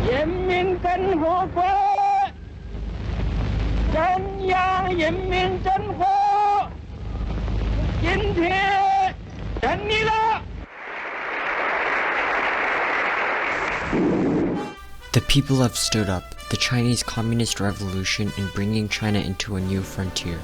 人民共和国中央人民政府今天成立了。The people have stood up, the Chinese Communist Revolution, in bringing China into a new frontier.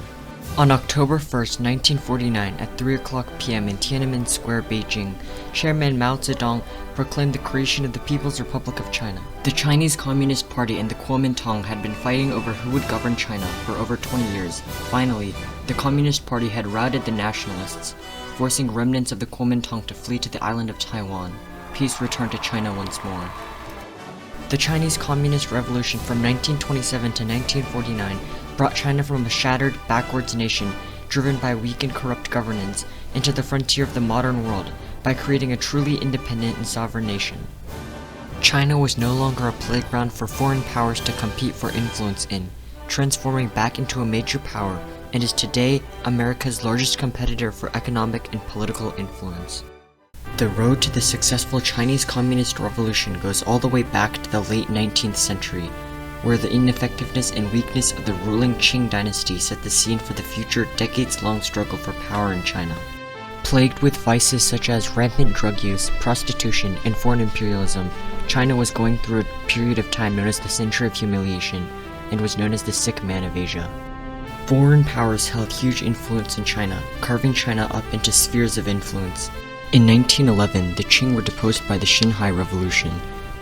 On October 1st, 1949, at 3 o'clock p.m. in Tiananmen Square, Beijing, Chairman Mao Zedong proclaimed the creation of the People's Republic of China. The Chinese Communist Party and the Kuomintang had been fighting over who would govern China for over 20 years. Finally, the Communist Party had routed the nationalists, forcing remnants of the Kuomintang to flee to the island of Taiwan. Peace returned to China once more. The Chinese Communist Revolution from 1927 to 1949 brought China from a shattered, backwards nation driven by weak and corrupt governance into the frontier of the modern world by creating a truly independent and sovereign nation. China was no longer a playground for foreign powers to compete for influence in, transforming back into a major power, and is today America's largest competitor for economic and political influence. The road to the successful Chinese Communist Revolution goes all the way back to the late 19th century, where the ineffectiveness and weakness of the ruling Qing dynasty set the scene for the future decades-long struggle for power in China. Plagued with vices such as rampant drug use, prostitution, and foreign imperialism, China was going through a period of time known as the Century of Humiliation, and was known as the Sick Man of Asia. Foreign powers held huge influence in China, carving China up into spheres of influence. In 1911, the Qing were deposed by the Xinhai Revolution.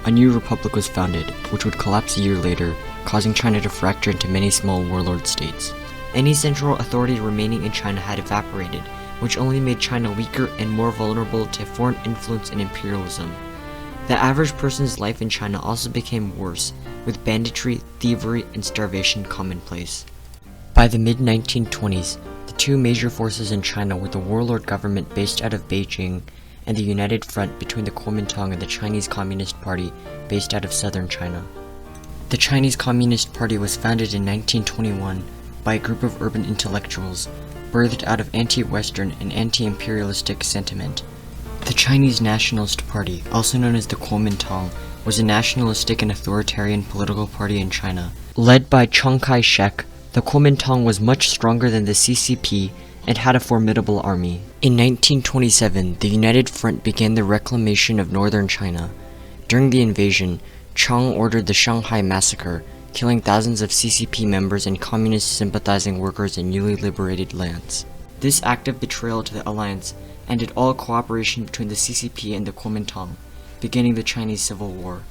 A new republic was founded, which would collapse a year later, causing China to fracture into many small warlord states. Any central authority remaining in China had evaporated, which only made China weaker and more vulnerable to foreign influence and imperialism. The average person's life in China also became worse, with banditry, thievery, and starvation commonplace. By the mid-1920s, the two major forces in China were the warlord government based out of Beijing and the united front between the Kuomintang and the Chinese Communist Party based out of southern China. The Chinese Communist Party was founded in 1921 by a group of urban intellectuals, birthed out of anti-Western and anti-imperialistic sentiment. The Chinese Nationalist Party, also known as the Kuomintang, was a nationalistic and authoritarian political party in China. Led by Chiang Kai-shek, the Kuomintang was much stronger than the CCP and had a formidable army. In 1927, the United Front began the reclamation of northern China. During the invasion, Chiang ordered the Shanghai Massacre, killing thousands of CCP members and communist sympathizing workers in newly liberated lands. This act of betrayal to the alliance ended all cooperation between the CCP and the Kuomintang, beginning the Chinese Civil War.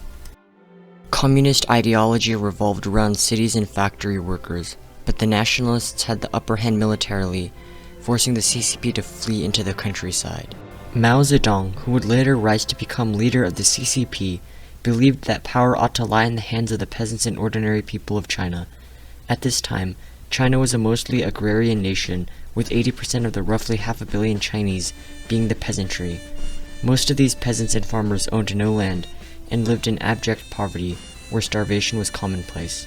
Communist ideology revolved around cities and factory workers, but the nationalists had the upper hand militarily, forcing the CCP to flee into the countryside. Mao Zedong, who would later rise to become leader of the CCP, believed that power ought to lie in the hands of the peasants and ordinary people of China. At this time, China was a mostly agrarian nation, with 80% of the roughly 500 million Chinese being the peasantry. Most of these peasants and farmers owned no land, and lived in abject poverty, where starvation was commonplace.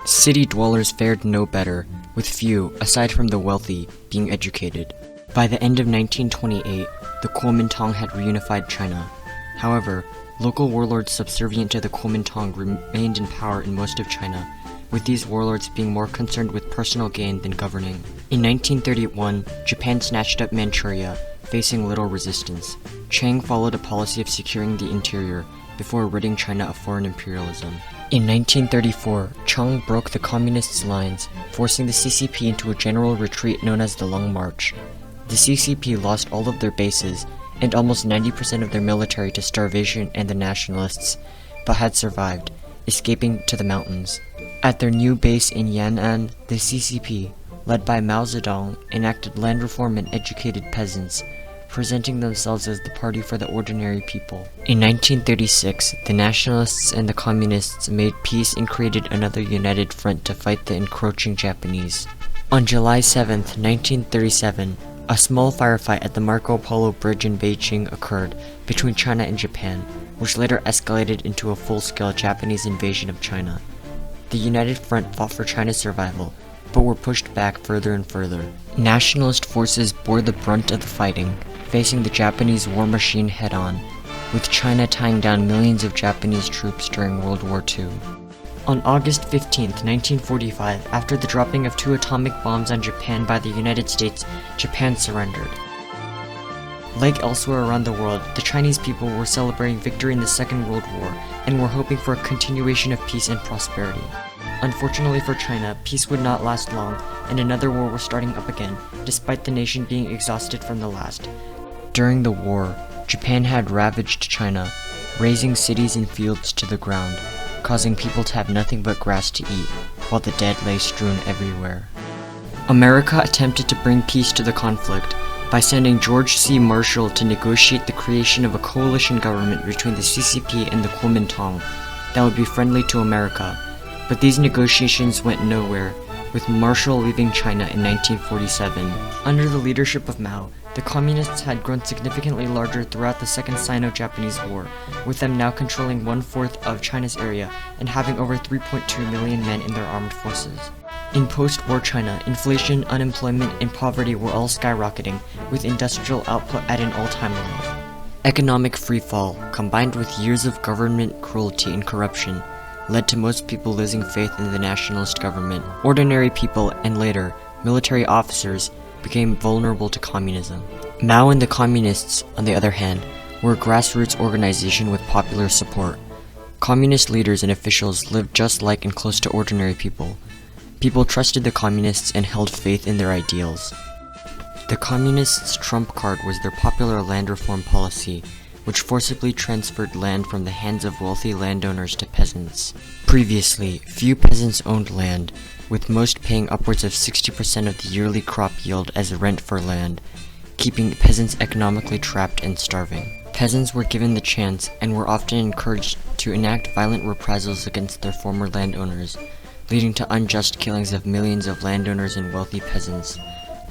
City dwellers fared no better, with few, aside from the wealthy, being educated. By the end of 1928, the Kuomintang had reunified China. However, local warlords subservient to the Kuomintang remained in power in most of China, with these warlords being more concerned with personal gain than governing. In 1931, Japan snatched up Manchuria, facing little resistance. Chiang followed a policy of securing the interior before ridding China of foreign imperialism. In 1934, Chiang broke the communists' lines, forcing the CCP into a general retreat known as the Long March. The CCP lost all of their bases and almost 90% of their military to starvation and the nationalists, but had survived, escaping to the mountains. At their new base in Yan'an, the CCP, led by Mao Zedong, enacted land reform and educated peasants, presenting themselves as the party for the ordinary people. In 1936, the nationalists and the communists made peace and created another united front to fight the encroaching Japanese. On July 7, 1937, a small firefight at the Marco Polo Bridge in Beijing occurred between China and Japan, which later escalated into a full-scale Japanese invasion of China. The United Front fought for China's survival, but were pushed back further and further. Nationalist forces bore the brunt of the fighting, facing the Japanese war machine head-on. with China tying down millions of Japanese troops during World War II. On August 15, 1945, after the dropping of 2 atomic bombs on Japan by the United States, Japan surrendered. Like elsewhere around the world, the Chinese people were celebrating victory in the Second World War and were hoping for a continuation of peace and prosperity. Unfortunately for China, peace would not last long, and another war was starting up again, despite the nation being exhausted from the last. During the war, Japan had ravaged China, razing cities and fields to the ground, causing people to have nothing but grass to eat, while the dead lay strewn everywhere. America attempted to bring peace to the conflict by sending George C. Marshall to negotiate the creation of a coalition government between the CCP and the Kuomintang that would be friendly to America, but these negotiations went nowhere, with Marshall leaving China in 1947. Under the leadership of Mao, the Communists had grown significantly larger throughout the Second Sino-Japanese War, with them now controlling 1/4 of China's area and having over 3.2 million men in their armed forces. In post-war China, inflation, unemployment, and poverty were all skyrocketing, with industrial output at an all-time low. Economic freefall, combined with years of government cruelty and corruption, led to most people losing faith in the nationalist government. Ordinary people, and later, military officers, became vulnerable to communism. Mao and the Communists, on the other hand, were a grassroots organization with popular support. Communist leaders and officials lived just like and close to ordinary people. People trusted the Communists and held faith in their ideals. The Communists' trump card was their popular land reform policy, which forcibly transferred land from the hands of wealthy landowners to peasants. Previously, few peasants owned land, with most paying upwards of 60% of the yearly crop yield as rent for land, keeping peasants economically trapped and starving. Peasants were given the chance and were often encouraged to enact violent reprisals against their former landowners, leading to unjust killings of millions of landowners and wealthy peasants.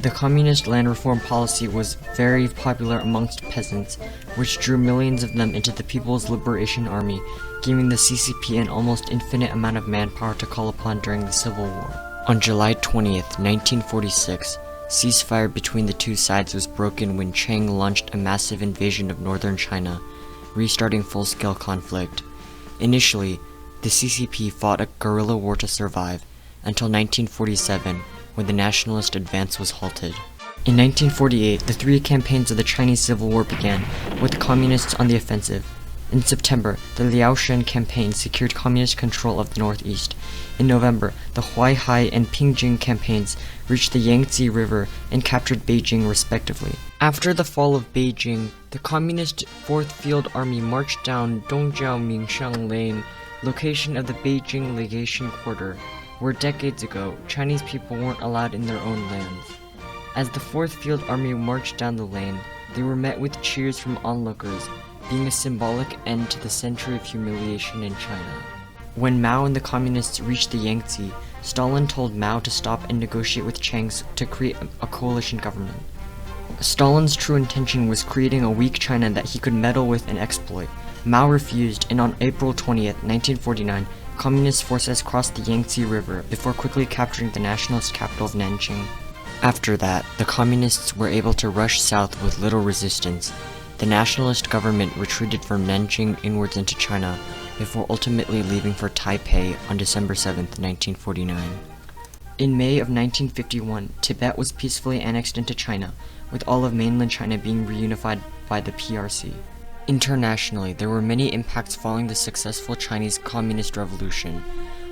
The communist land reform policy was very popular amongst peasants, which drew millions of them into the People's Liberation Army, giving the CCP an almost infinite amount of manpower to call upon during the Civil War. On July 20th, 1946, ceasefire between the two sides was broken when Chiang launched a massive invasion of northern China, restarting full-scale conflict. Initially, the CCP fought a guerrilla war to survive, until 1947, when the nationalist advance was halted. In 1948, the 3 campaigns of the Chinese Civil War began, with the communists on the offensive. In September, the Liaoshen campaign secured communist control of the northeast. In November, the Huaihai and Pingjing campaigns reached the Yangtze River and captured Beijing respectively. After the fall of Beijing, the Communist 4th Field Army marched down Dongjiao Mingshang Lane, location of the Beijing Legation Quarter, where decades ago, Chinese people weren't allowed in their own lands. As the 4th Field Army marched down the lane, they were met with cheers from onlookers, being a symbolic end to the century of humiliation in China. When Mao and the Communists reached the Yangtze, Stalin told Mao to stop and negotiate with Chiang to create a coalition government. Stalin's true intention was creating a weak China that he could meddle with and exploit. Mao refused, and on April 20th, 1949, Communist forces crossed the Yangtze River before quickly capturing the nationalist capital of Nanjing. After that, the Communists were able to rush south with little resistance. The nationalist government retreated from Nanjing inwards into China, before ultimately leaving for Taipei on December 7, 1949. In May of 1951, Tibet was peacefully annexed into China, with all of mainland China being reunified by the PRC. Internationally, there were many impacts following the successful Chinese Communist Revolution.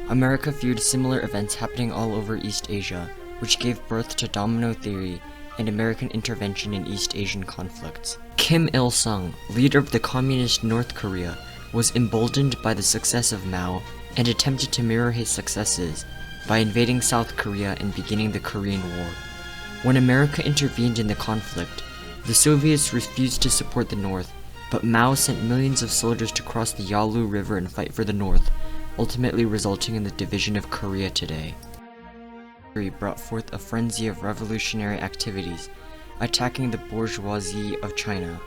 America viewed similar events happening all over East Asia, which gave birth to domino theory and American intervention in East Asian conflicts. Kim Il-sung, leader of the Communist North Korea, was emboldened by the success of Mao and attempted to mirror his successes by invading South Korea and beginning the Korean War. When America intervened in the conflict, the Soviets refused to support the North, but Mao sent millions of soldiers to cross the Yalu River and fight for the North, ultimately resulting in the division of Korea today. Brought forth a frenzy of revolutionary activities, attacking the bourgeoisie of China.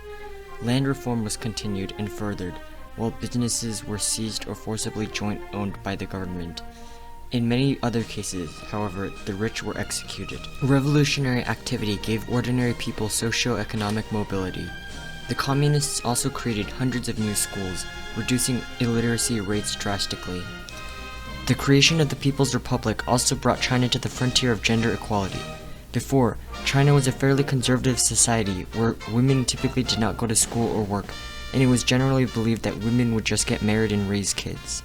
Land reform was continued and furthered, while businesses were seized or forcibly joint-owned by the government. In many other cases, however, the rich were executed. Revolutionary activity gave ordinary people socio-economic mobility. The communists also created hundreds of new schools, reducing illiteracy rates drastically. The creation of the People's Republic also brought China to the frontier of gender equality. Before, China was a fairly conservative society where women typically did not go to school or work, and it was generally believed that women would just get married and raise kids.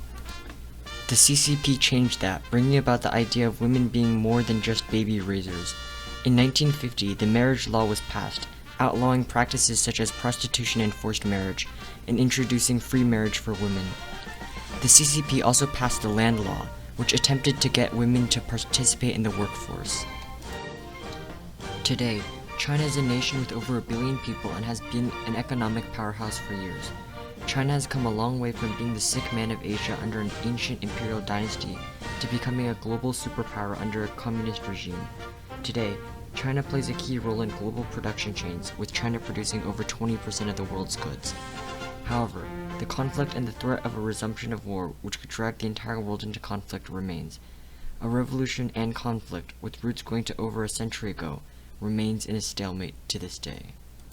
The CCP changed that, bringing about the idea of women being more than just baby raisers. In 1950, the marriage law was passed, outlawing practices such as prostitution and forced marriage, and introducing free marriage for women. The CCP also passed the land law, which attempted to get women to participate in the workforce. Today, China is a nation with over 1 billion people and has been an economic powerhouse for years. China has come a long way from being the sick man of Asia under an ancient imperial dynasty to becoming a global superpower under a communist regime. Today, China plays a key role in global production chains, with China producing over 20% of the world's goods. However, the conflict and the threat of a resumption of war, which could drag the entire world into conflict, remains. A revolution and conflict, with roots going to over a century ago, remains in a stalemate to this day.